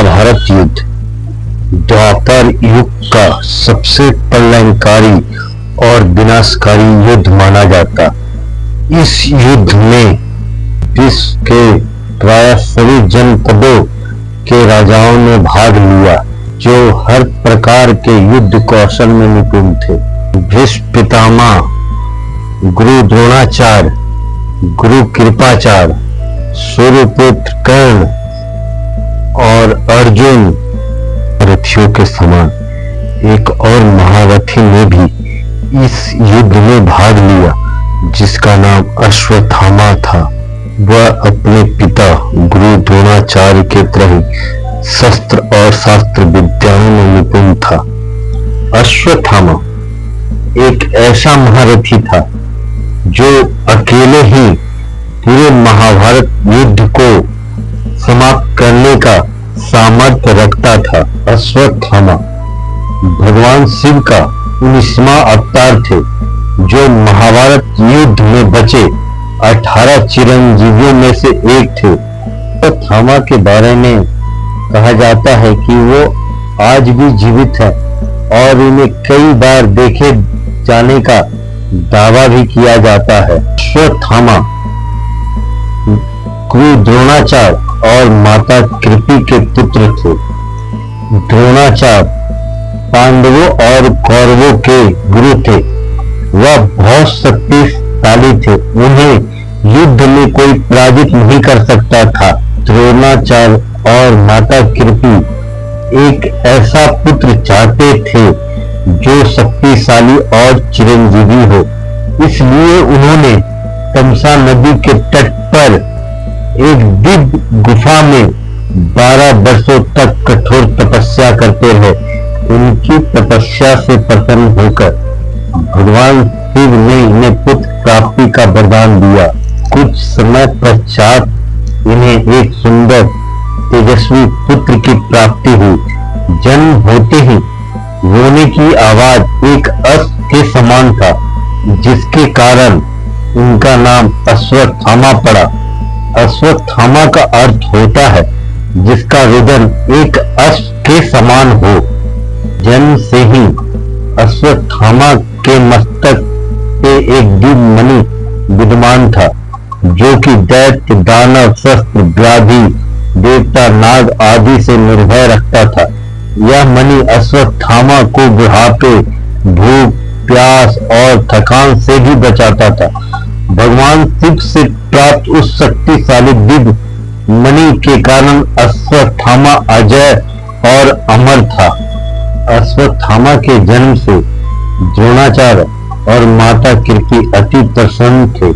महाभारत युद्ध द्वापर युग का सबसे प्रलयंकारी और विनाशकारी युद्ध माना जाता। इस युद्ध में विश्व के प्राय सभी जनपदों के राजाओं ने भाग लिया, जो हर प्रकार के युद्ध कौशल में निपुण थे। भीष्म पितामह, गुरु द्रोणाचार्य, गुरु कृपाचार्य, सूर्यपुत्र कर्ण और अर्जुन रथियों के समान एक और महारथी ने भी इस युद्ध में भाग लिया, जिसका नाम अश्वत्थामा था। वह अपने पिता गुरु द्रोणाचार्य के तरह शस्त्र और शास्त्र विद्याओं में निपुण था। अश्वत्थामा एक ऐसा महारथी था जो अकेले ही पूरे महाभारत युद्ध को समाप्त करने का सामर्थ्य रखता था। अश्वत्थामा भगवान शिव का 19वां अवतार थे, जो महाभारत युद्ध में बचे 18 चिरंजीवियों में से एक थे। अश्वत्थामा के बारे में कहा जाता है कि वो आज भी जीवित है और उन्हें कई बार देखे जाने का दावा भी किया जाता है। अश्वत्थामा गुरु द्रोणाचार्य और माता कृपी के पुत्र थे। द्रोणाचार्य पांडवों और कौरवों के गुरु थे। वह बहुत शक्तिशाली थे, उन्हें युद्ध में कोई पराजित नहीं कर सकता था। द्रोणाचार्य और माता कृपी एक ऐसा पुत्र चाहते थे जो शक्तिशाली और चिरंजीवी हो, इसलिए उन्होंने तमसा नदी के तट पर एक दिव्य गुफा में 12 वर्षों तक कठोर तपस्या करते रहे। उनकी तपस्या से प्रसन्न होकर भगवान शिव ने इन्हें पुत्र प्राप्ति का वरदान दिया। कुछ समय पश्चात इन्हें एक सुंदर तेजस्वी पुत्र की प्राप्ति हुई। जन्म होते ही रोने की आवाज एक अश्व के समान था, जिसके कारण उनका नाम अश्वत्थामा पड़ा। अश्वत्थामा का अर्थ होता है जिसका रुदन एक अश्व के समान हो। जन्म से ही अश्वत्थामा के मस्तक पे एक दिव्य मणि विद्यमान था, जो कि दैत्य, दानव, शस्त्र, व्याधि, देवता, नाग आदि से निर्भय रखता था। यह मणि अश्वत्थामा को बुढ़ापे, भूख, प्यास और थकान से भी बचाता था। भगवान शिव से प्राप्त उस शक्तिशाली दिव्य मणि के कारण अश्वत्थामा अजय और अमर था। अश्वत्थामा के जन्म से द्रोणाचार्य और माता कृपी अति प्रसन्न थे,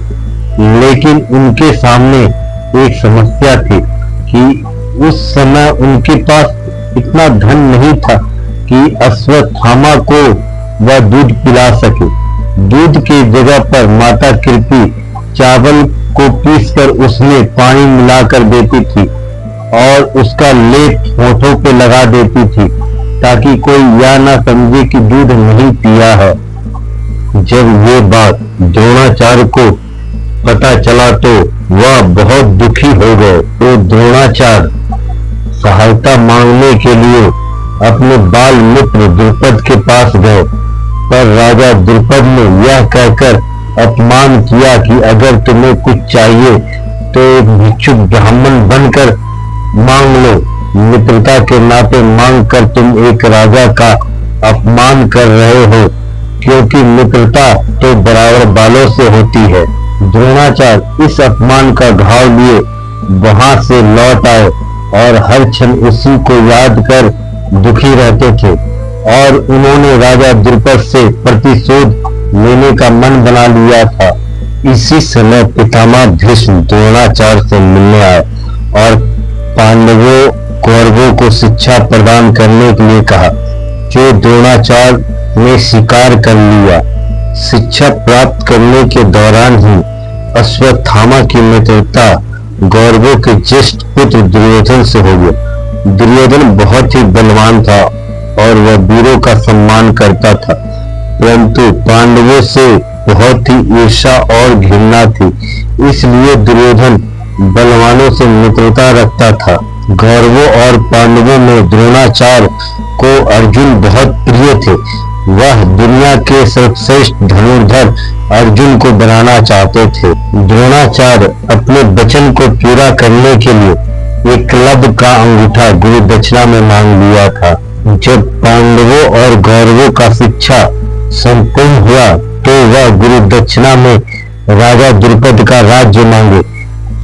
लेकिन उनके सामने एक समस्या थी कि उस समय उनके पास इतना धन नहीं था कि अश्वत्थामा को वह दूध पिला सके। दूध की जगह पर माता कृपी चावल को पीसकर उसमें पानी मिलाकर देती थी और उसका लेप होठों पे लगा देती थी, ताकि कोई यह ना समझे कि दूध नहीं पिया है। जब ये बात द्रोणाचार्य को पता चला तो वह बहुत दुखी हो गए। तो द्रोणाचार्य सहायता मांगने के लिए अपने बाल मित्र द्रुपद के पास गए, पर राजा द्रुपद ने यह कहकर अपमान किया कि अगर तुम्हें कुछ चाहिए तो एक भिक्षुक ब्राह्मण बनकर मांग लो। मित्रता के नाते मांग कर तुम एक राजा का अपमान कर रहे हो, क्योंकि मित्रता तो बराबर बालों से होती है। द्रोणाचार्य इस अपमान का घाव लिए वहां से लौट आए और हर क्षण उसी को याद कर दुखी रहते थे, और उन्होंने राजा द्रुपद से प्रतिशोध लेने का मन बना लिया था। इसी समय पितामह भीष्म द्रोणाचार्य से मिलने आए और पांडवों कौरवों को शिक्षा प्रदान करने के लिए कहा, जो द्रोणाचार्य ने स्वीकार कर लिया। शिक्षा प्राप्त करने के दौरान ही अश्वत्थामा की मित्रता कौरवों के ज्येष्ठ पुत्र दुर्योधन से हो गया। दुर्योधन बहुत ही बलवान था और वह वीरों का सम्मान करता था, परंतु पांडवों से बहुत ही ईर्ष्या और घृणा थी, इसलिए दुर्योधन बलवानों से मित्रता रखता था। कौरवों और पांडवों में द्रोणाचार्य को अर्जुन बहुत प्रिय थे। वह दुनिया के सर्वश्रेष्ठ धनुर्धर अर्जुन को बनाना चाहते थे। द्रोणाचार्य अपने वचन को पूरा करने के लिए एकलव्य का अंगूठा गुरु दक्षिणा में मांग लिया था। जब पांडवों और कौरवों का शिक्षा संपूर्ण हुआ तो वह गुरु दक्षिणा में राजा द्रुपद का राज्य मांगे,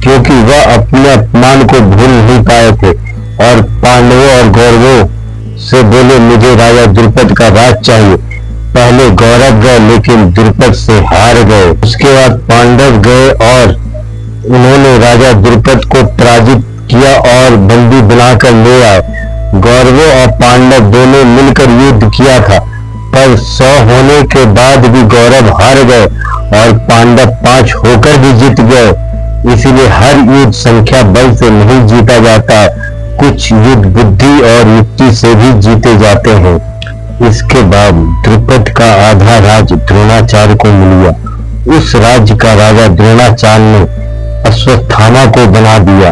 क्योंकि वह अपने अपमान को भूल नहीं पाए थे और पांडवों और कौरवों से बोले, मुझे राजा द्रुपद का राज चाहिए। पहले कौरव गए लेकिन द्रुपद से हार गए। उसके बाद पांडव गए और उन्होंने राजा द्रुपद को पराजित किया और बंदी बनाकर ले आए। कौरवों और पांडव दोनों मिलकर युद्ध किया था, पर 100 होने के बाद भी कौरव हार गए और पांडव 5 होकर भी जीत गए। इसीलिए हर युद्ध संख्या बल से नहीं जीता जाता, कुछ युद्ध बुद्धि और युक्ति से भी जीते जाते हैं। इसके बाद द्रुपद का आधा राज्य द्रोणाचार्य को मिल गया। उस राज्य का राजा द्रोणाचार्य ने अश्वत्थामा को बना दिया।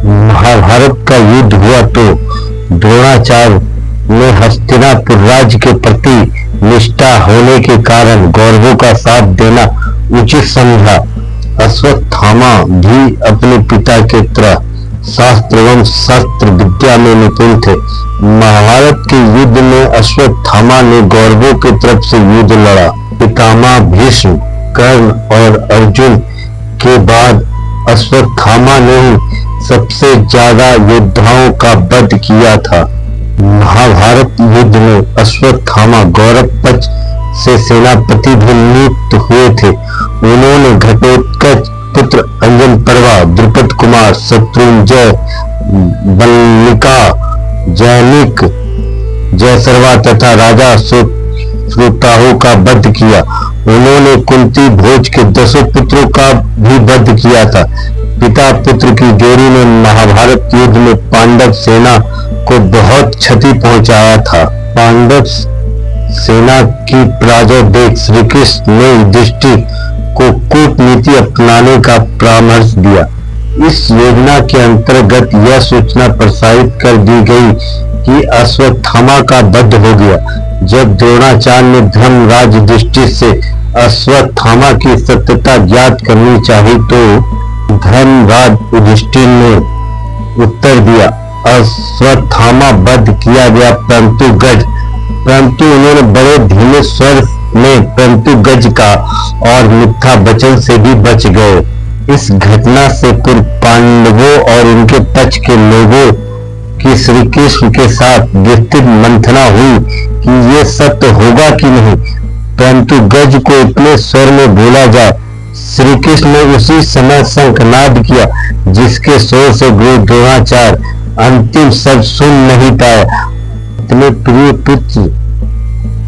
महाभारत का युद्ध हुआ तो द्रोणाचार्य ने हस्तिनापुर राज्य के प्रति निष्ठा होने के कारण कौरवों का साथ देना उचित समझा। अश्वत्थामा भी अपने पिता के तरह शास्त्र एवं शस्त्र विद्या में निपुण थे। महाभारत के युद्ध में अश्वत्थामा ने कौरवों की तरफ से युद्ध लड़ा। पितामह भीष्म, कर्ण और अर्जुन के बाद अश्वत्थामा ने ही सबसे ज्यादा योद्धाओं का वध किया था। महाभारत युद्ध में अश्वत्थामा कौरव पक्ष से सेनापति भी नियुक्त हुए थे। उन्होंने घटोत्कच पुत्र अंजन पर्वा, द्रुपद कुमार शत्रुंजय, बल्लिका, जैनिक, जयसर्वा तथा राजा श्रुताहु का वध किया। उन्होंने कुंती भोज के 10 पुत्रों का भी वध किया था। पिता पुत्र की जोड़ी ने महाभारत युद्ध में पांडव सेना को बहुत क्षति पहुंचाया था। पांडव सेना की पराजय देख श्री कृष्ण ने युधिष्ठिर को कूटनीति अपनाने का परामर्श दिया। इस योजना के अंतर्गत यह सूचना प्रसारित कर दी गई कि अश्वत्थामा का वध हो गया। जब द्रोणाचार्य ने धर्मराज युधिष्ठिर से अश्वत्थामा की सत्यता ज्ञात करनी चाहिए तो धर्मराज युधिष्ठिर ने उत्तर दिया, अश्वत्थामा वध किया गया परंतु उन्होंने बड़े धीमे स्वर में परंतु गज का और मिथ्या वचन से भी बच गए। इस घटना से पूर्व पांडवों और उनके पक्ष के लोगों की श्री कृष्ण के साथ विस्तृत मंथना हुई कि ये सत्य होगा कि नहीं, परंतु गज को इतने स्वर में बोला जाए। श्री कृष्ण ने उसी समय शंखनाद किया जिसके शोर से गुरु द्रोणाचार्य अंतिम शब्द सुन नहीं पाए। अपने प्रिय पुत्र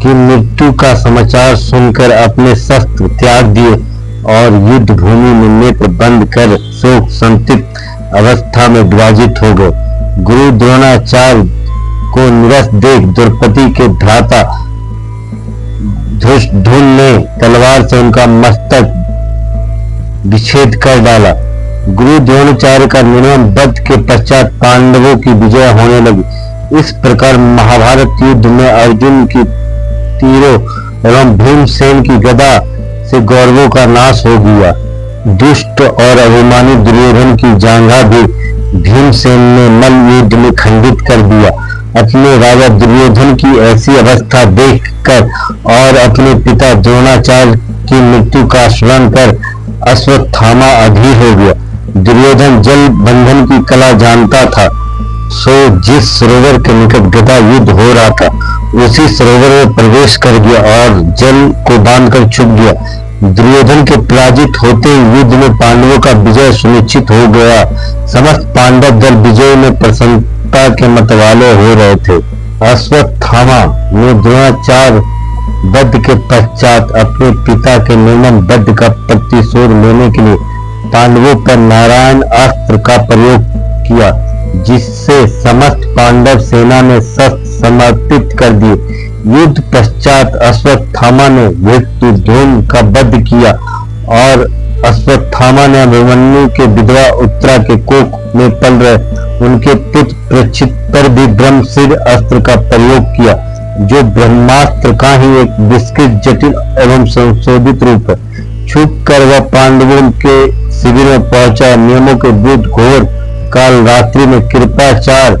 की मृत्यु का समाचार सुनकर अपने शस्त्र त्याग दिए और युद्ध भूमि में नेत्र बंद कर शोक संतप्त अवस्था में विराजित हो गए। गुरु द्रोणाचार्य को निरस देख द्रौपदी के भ्राता धृष्टद्युम्न ने तलवार से उनका मस्तक विच्छेद कर डाला। गुरु द्रोणाचार्य का निर्मम वध के पश्चात पांडवों की विजय होने लगी। इस प्रकार महाभारत युद्ध में अर्जुन की तीरों एवं भीमसेन की गदा से कौरवों का नाश हो गया। दुष्ट और अभिमानी दुर्योधन की जांघा भी भीमसेन ने मल्ल युद्ध में खंडित कर दिया। अपने राजा दुर्योधन की ऐसी अवस्था देखकर और अपने पिता द्रोणाचार्य की मृत्यु का स्मरण कर अश्वत्थामा अधीर हो गया। दुर्योधन जल बंधन की कला जानता था, सो जिस सरोवर के निकट गदा युद्ध हो रहा था उसी सरोवर में प्रवेश कर गया और जल को बांधकर छुप गया। दुर्योधन के पराजित होते युद्ध में पांडवों का विजय सुनिश्चित हो गया। समस्त पांडव दल विजय में प्रसन्नता के मतवाले हो रहे थे। अश्वत्थामा ने द्रोणाचार्य वध के पश्चात अपने पिता के निर्मम वध का प्रतिशोध लेने के लिए पांडवों पर नारायण अस्त्र का प्रयोग किया, जिससे समस्त पांडव सेना ने शस्त्र समर्पित कर दिए। युद्ध पश्चात अश्वत्थामा ने धृष्टद्युम्न का वध किया और अश्वत्थामा ने अभिमन्यु के विधवा उत्तरा के कोख में पल रहे उनके पुत्र परीक्षित पर भी ब्रह्मशिर अस्त्र का प्रयोग किया, जो ब्रह्मास्त्र का ही एक विस्तृत, जटिल एवं संशोधित रूप है। छुप कर वह पांडवों के शिविर में पहुंचा। नियमों के विरुद्ध घोर काल रात्रि में कृपाचार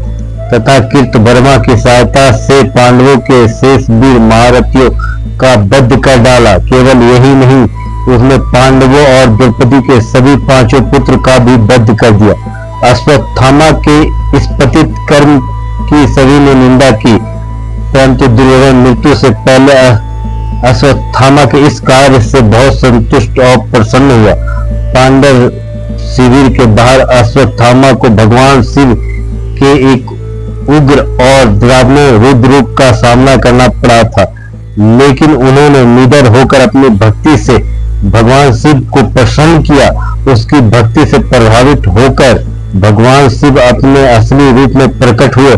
तथा कृतवर्मा की सहायता से पांडवों के शेष वीर महारथियों का वध कर डाला। केवल यही नहीं, उसने पांडवों और द्रौपदी के सभी 5 पुत्र का भी वध कर दिया। अश्वत्थामा के इस पतित कर्म की सभी ने निंदा की, परंतु दुर्योधन मृत्यु से पहले अश्वत्थामा के इस कार्य से बहुत संतुष्ट और प्रसन्न हुआ। पांडव शिविर के बाहर अश्वत्थामा को भगवान शिव के एक उग्र और डरावने रुद्र रूप का सामना करना पड़ा था, लेकिन उन्होंने निडर होकर अपनी भक्ति से भगवान शिव को प्रसन्न किया। उसकी भक्ति से प्रभावित होकर भगवान शिव अपने असली रूप में प्रकट हुए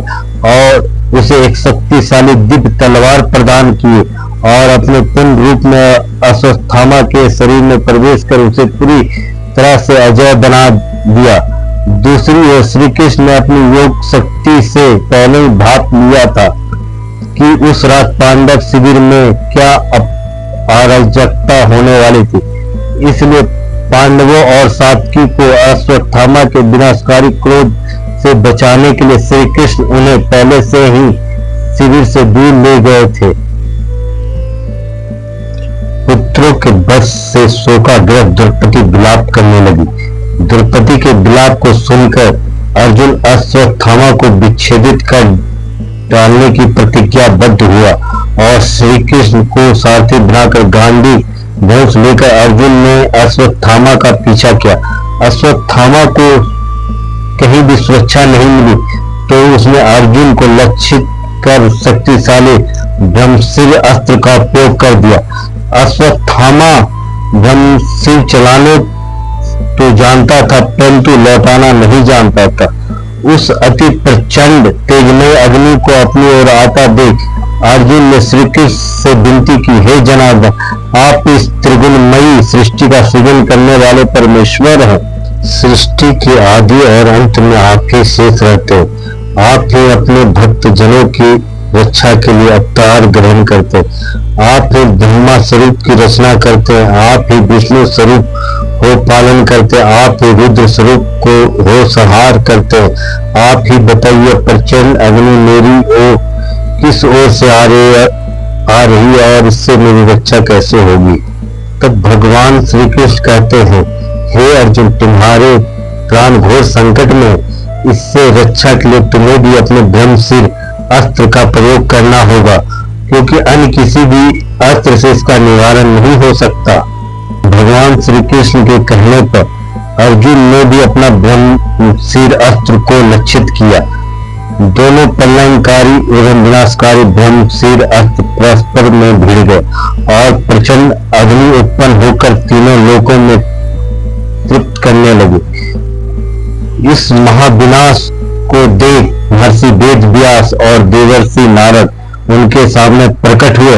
और उसे एक शक्तिशाली दिव्य तलवार प्रदान किए और अपने पूर्ण रूप में अश्वत्थामा के शरीर में प्रवेश कर उसे पूरी तरह से अजय बना दिया। दूसरी ओर श्री कृष्ण ने अपनी योग शक्ति से पहले ही भाप लिया था कि उस रात पांडव शिविर में क्या अराजकता होने वाली थी। इसलिए पांडवों और सात्विकी को अश्वत्थामा के विनाशकारी क्रोध से बचाने के लिए श्री कृष्ण उन्हें पहले से ही शिविर से दूर ले गए थे। पुत्रों के वध से शोकाग्रस्त द्रौपदी विलाप करने लगी। द्रौपदी के विलाप को सुनकर अर्जुन अश्वत्थामा को विच्छेदित कर डालने की प्रतिज्ञाबद्ध हुआ और श्री कृष्ण को सारथी बनाकर गांडी धनुष लेकर अर्जुन ने अश्वत्थामा का पीछा किया। अश्वत्थामा को कहीं भी सुरक्षा नहीं मिली तो उसने अर्जुन को लक्षित कर शक्तिशाली ब्रह्मशिर अस्त्र का उपयोग कर दिया। अश्वत्थामा ब्रह्मशिर चलाने तो जानता था, परंतु लौटाना नहीं जानता था। उस अति प्रचंड तेजमय अग्नि को अपनी ओर आता देख अर्जुन ने श्री कृष्ण से विनती की, हे जनार्दन, आप इस त्रिगुणमयी सृष्टि का सृजन करने वाले परमेश्वर हैं। सृष्टि के आदि और अंत में आप ही शेष रहते हो। आप ही अपने भक्त जनों की रक्षा के लिए अवतार ग्रहण करते, आप ही ब्रह्मा स्वरूप की रचना करते हैं, आप ही विष्णु स्वरूप हो पालन करते, आप ही रुद्र स्वरूप को हो संहार करते। आप ही बताइए प्रचंड अग्नि मेरी ओर किस ओर से आ रही है और इससे मेरी रक्षा कैसे होगी। तब भगवान श्री कृष्ण कहते हैं, हे अर्जुन, तुम्हारे प्राण घोर संकट में, इससे रक्षा के लिए तुम्हें भी अपने ब्रह्मशिर अस्त्र का प्रयोग करना होगा, क्योंकि अन्य किसी भी अस्त्र से इसका निवारण नहीं हो सकता। भगवान श्री कृष्ण के कहने पर अर्जुन ने भी अपना ब्रह्मशिर अस्त्र को लक्षित किया। दोनों प्रलयंकारी एवं विनाशकारी ब्रह्मशिर अस्त्र परस्पर में भिड़ गए और प्रचंड अग्नि उत्पन्न होकर तीनों लोकों में तृप्त करने लगे। इस महाविनाश को देख महर्षि वेद व्यास और देवर्षि नारद उनके सामने प्रकट हुए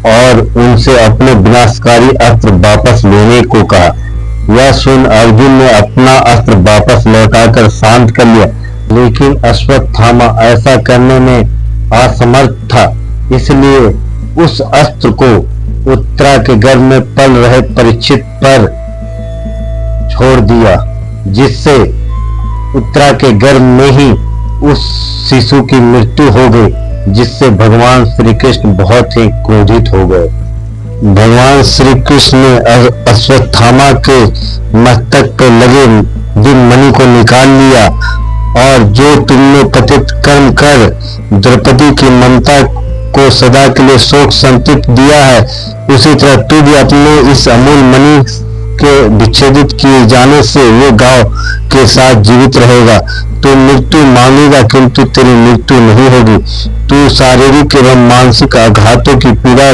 और उनसे अपने विनाशकारी अस्त्र वापस लेने को कहा। यह सुन अर्जुन ने अपना अस्त्र वापस लौटाकर शांत कर लिया, लेकिन अश्वत्थामा ऐसा करने में असमर्थ था। इसलिए उस अस्त्र को उत्तरा के गर्भ में पल रहे परीक्षित पर छोड़ दिया, जिससे उत्तरा के गर्भ में ही उस शिशु की मृत्यु हो गई, जिससे भगवान श्री कृष्ण बहुत ही क्रोधित हो गए। भगवान श्री कृष्ण ने अश्वत्थामा के मस्तक पर लगे दिन मणि को निकाल लिया और जो तुमने पतित कर्म कर द्रौपदी की ममता को सदा के लिए शोक संतप्त दिया है, उसी तरह तू भी अपने इस अमूल मणि के विच्छेदित किए जाने से वो गांव के साथ जीवित रहेगा। तू मृत्यु मांगेगा, किंतु तेरी मृत्यु नहीं होगी। तू शारीरिक एवं मानसिक आघातों की पीड़ा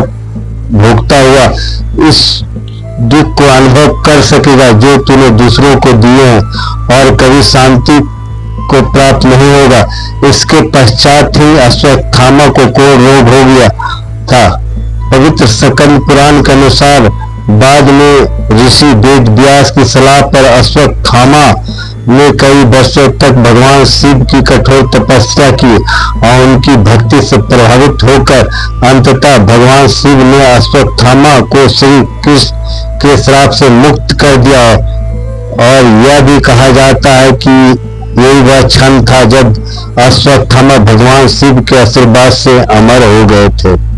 भोगता हुआ इस दुख को अनुभव कर सकेगा जो तूने दूसरों को दिए हैं, और कभी शांति को प्राप्त नहीं होगा। इसके पश्चात ही अश्वत्थामा को कोई रोग हो गया था। पवित्र स्कंद पुराण के अनुसार बाद में ऋषि वेद व्यास की सलाह पर अश्वत्थामा ने कई वर्षों तक भगवान शिव की कठोर तपस्या की और उनकी भक्ति से प्रभावित होकर अंततः भगवान शिव ने अश्वत्थामा को श्री कृष्ण के श्राप से मुक्त कर दिया। और यह भी कहा जाता है कि यही वह क्षण था जब अश्वत्थामा भगवान शिव के आशीर्वाद से अमर हो गए थे।